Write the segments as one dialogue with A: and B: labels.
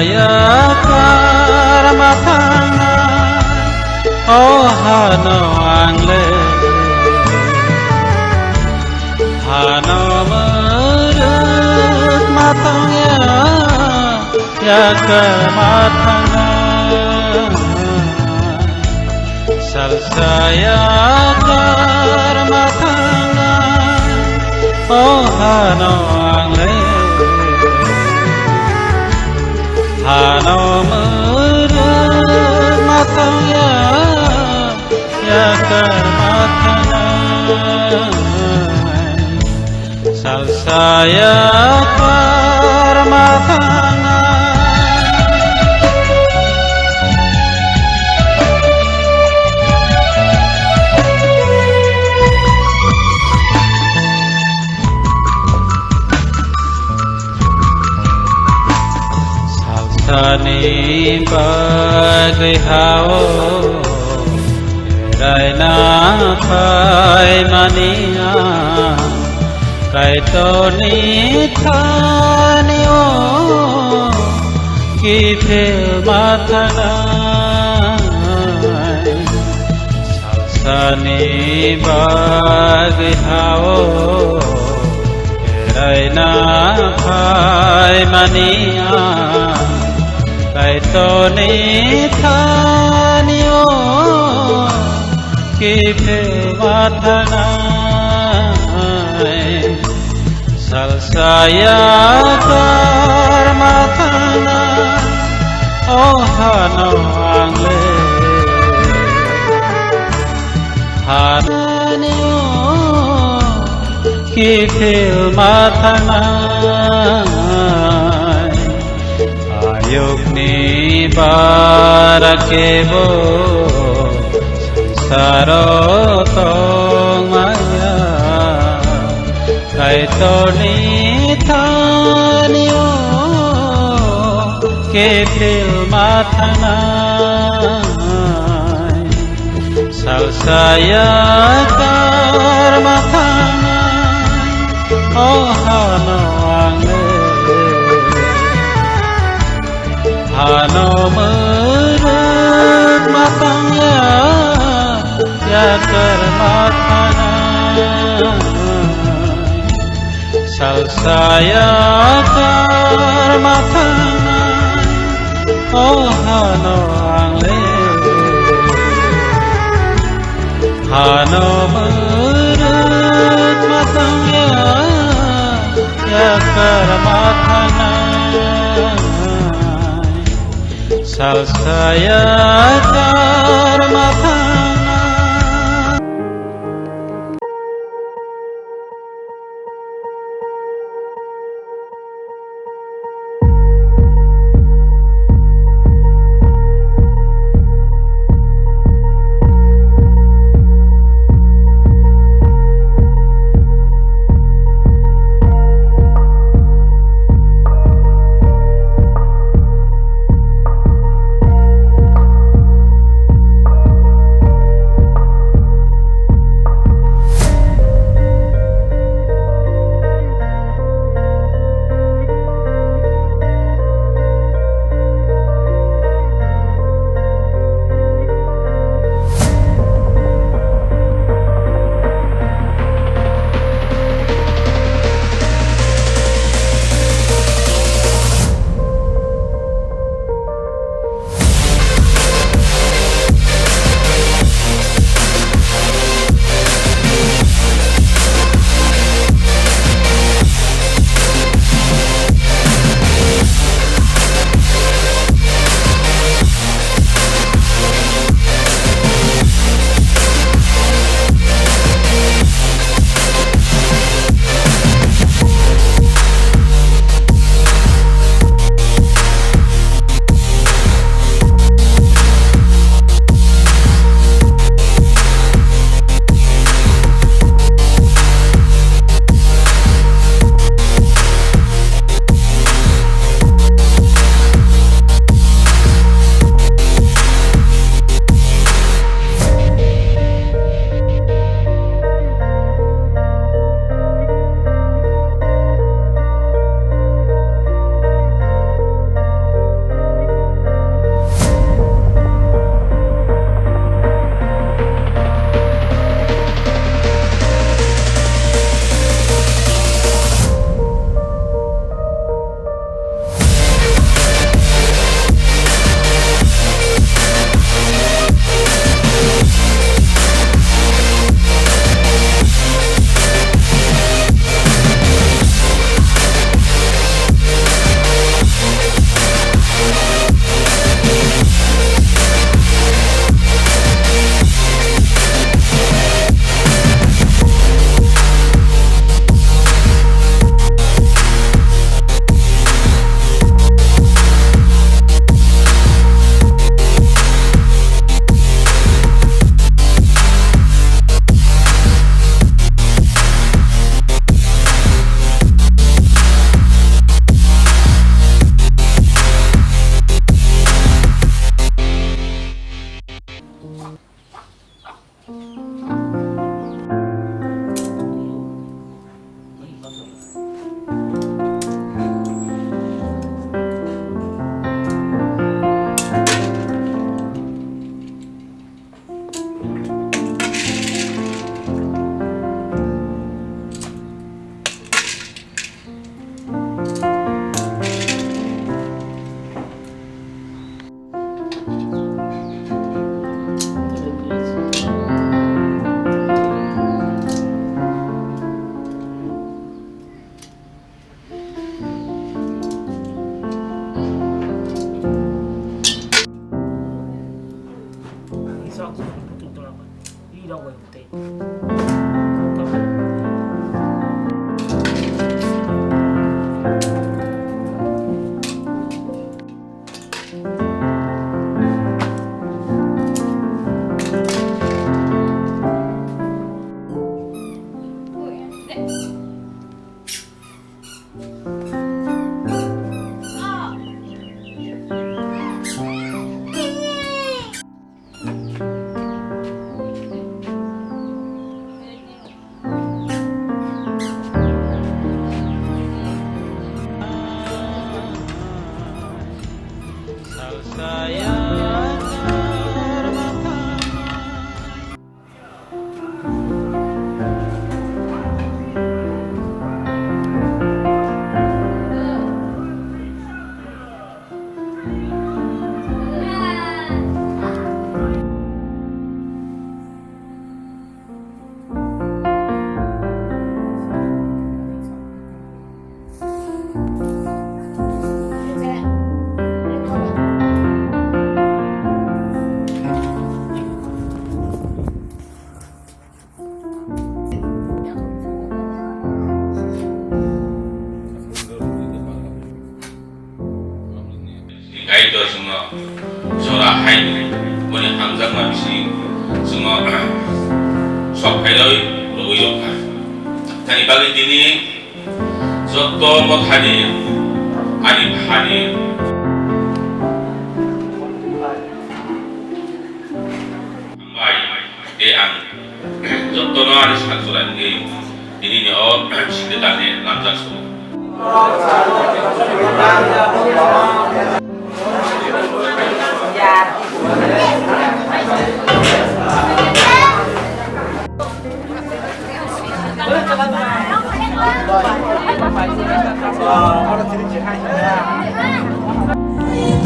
A: saya karma tangan oh hano angle hano merut matangnya ya kematangan sal saya karma tangan oh hano angle hano merut matangnya ya kematangan sal saya karma tangan Sani bagai hao Rai na pai mania Kai to ni thani o Ki phil mathana Sani bagai hao Rai na pai mania Kai to ni thani o ki phil mathana sal saya karma thana oh hano angle hani o ki phil mathana Yogni barakebo sansaro tong maya kai to ni thani o ke phil mathana sal saya karma thana oh hano angle hano merut matangnya ya kermatana sal saya kermatana oh hano angle hano merut matangnya ya kermatana sal saya karma tangan
B: 저라 하이 원이 항상 마시 semua sok heloi royo kan tani bagi dini zotto mot hani ani hani ambai de ang zotto no ani saksuran ge ini ni o sidetane lamjaksu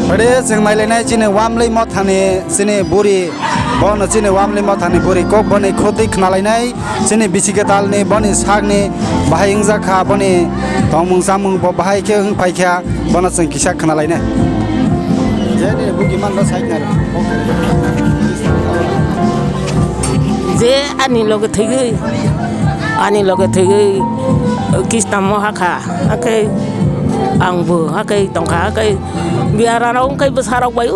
C: Pada sengmai lena cine wamlei mot hane cine buri bon cine wamlei mot hane buri kok bone khoti khnalai nai cine bisiketal ne bone sak ne bahai ingja kha bone tomung samung bo bahai ke hung pai kha bona seng kisa khnalai ne jene bugi man lo sai nar
D: je ani loge thege kista mo haka akai angbu akai tongka akai biara rong kai besar bai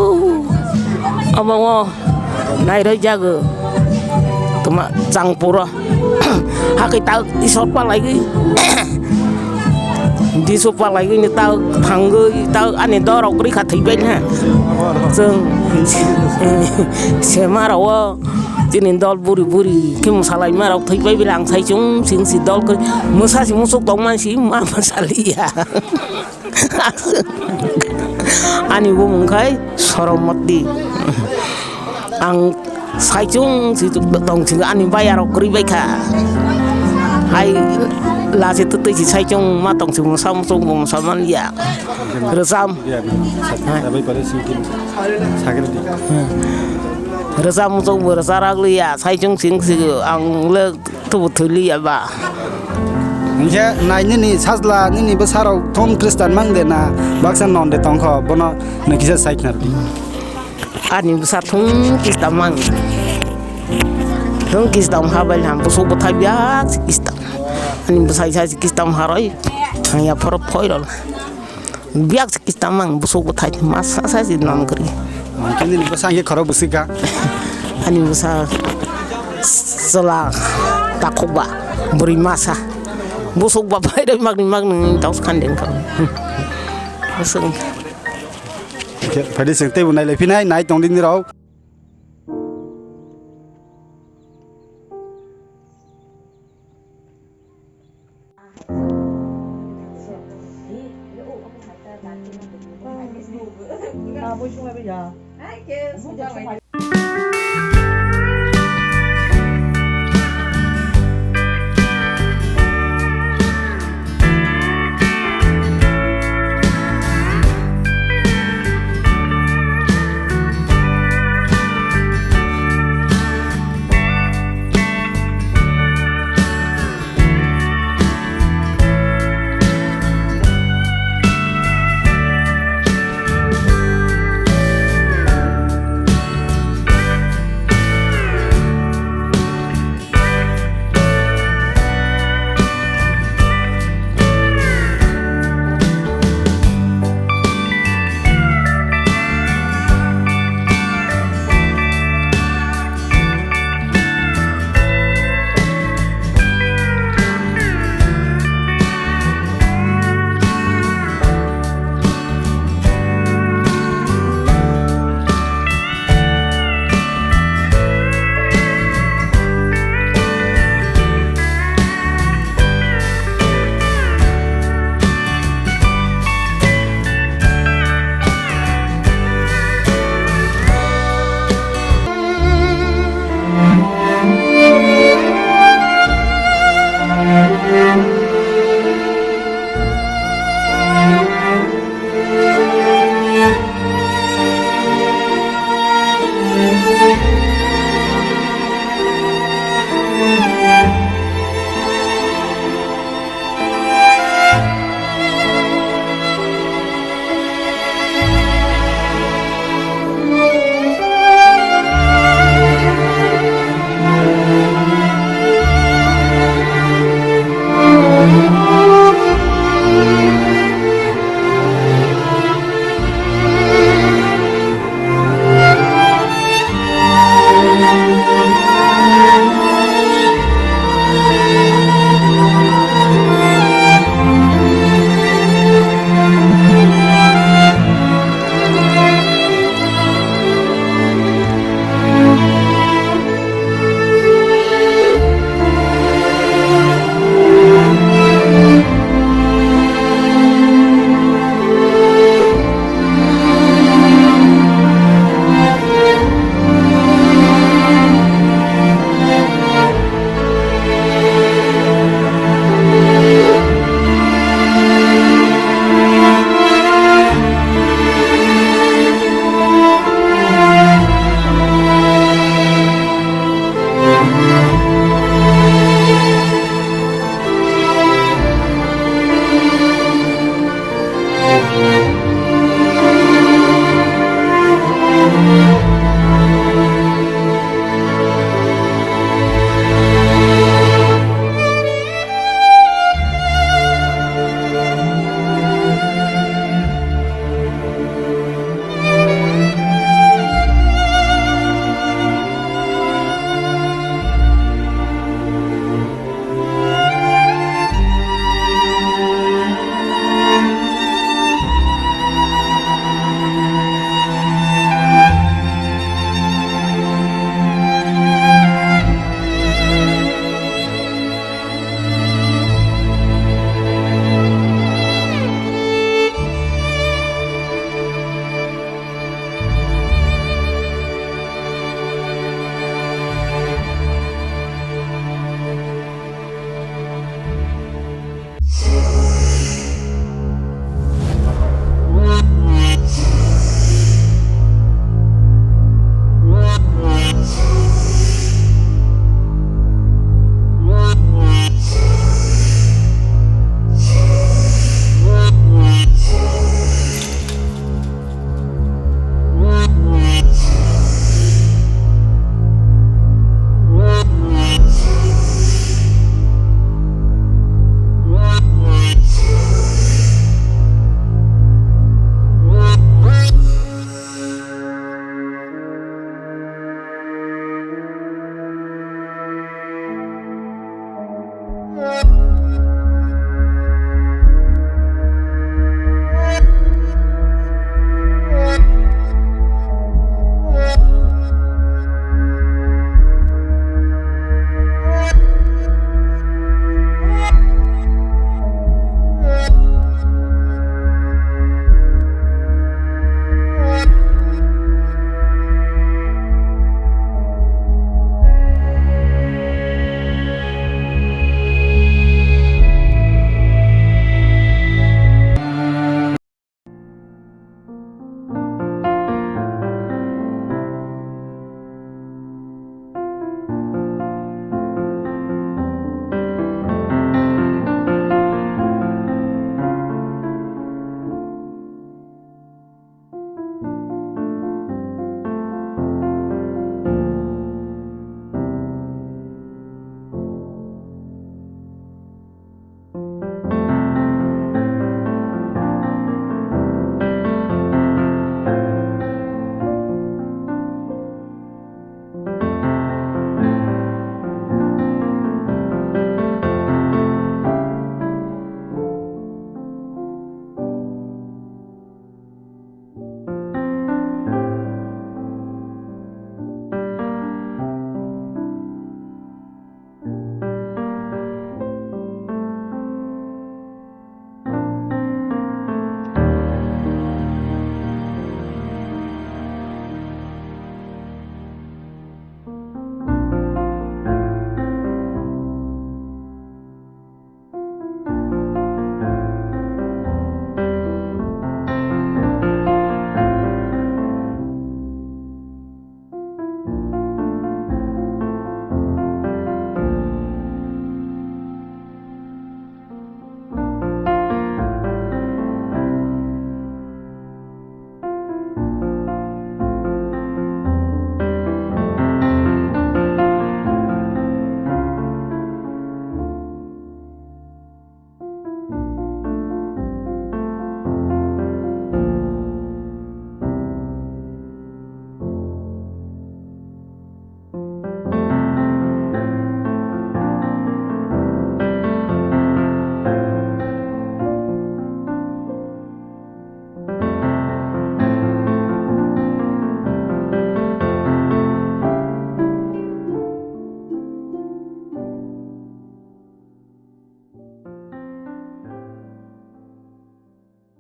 D: amongo nai ro jago tuma cangpura hakai tau isot pa lagi di sopa lagi ni tau thanggo tau ani dorok ri kha thai ben ha jeng semarawa jinin dol buri kim salai marok thai bai bilang sai chung sing si dol ko musa si musuk tong man si ma masalia ani bu mungkai soromati ang sai chung si tong sing ani bayar kri bai kha hai la si tu si sai chung ma tong si musam sung musaman ya resam
C: tapi pada singkin sakit
D: resam sung bersarak ya sai chung sing si ang le tu thuli ya ba
C: Nja nai ni sasla ni besarau tom Kristen mangde na baksan non de tongkho bono na kisa site nar
D: ani besar thung Kristen mang thung Kristen habal ham busuk butai biak Kristen ani besai sai Kristen haroi hanya por poirol biak Kristen mang busuk butai masa sai non kri
C: kini besang ye kharo busika
D: ani besar sela takuba beri masa busuk bapak dari magni taus kandeng kan busuk
C: pada sing te bunai le pinai nai tong din rau
E: Bây giờ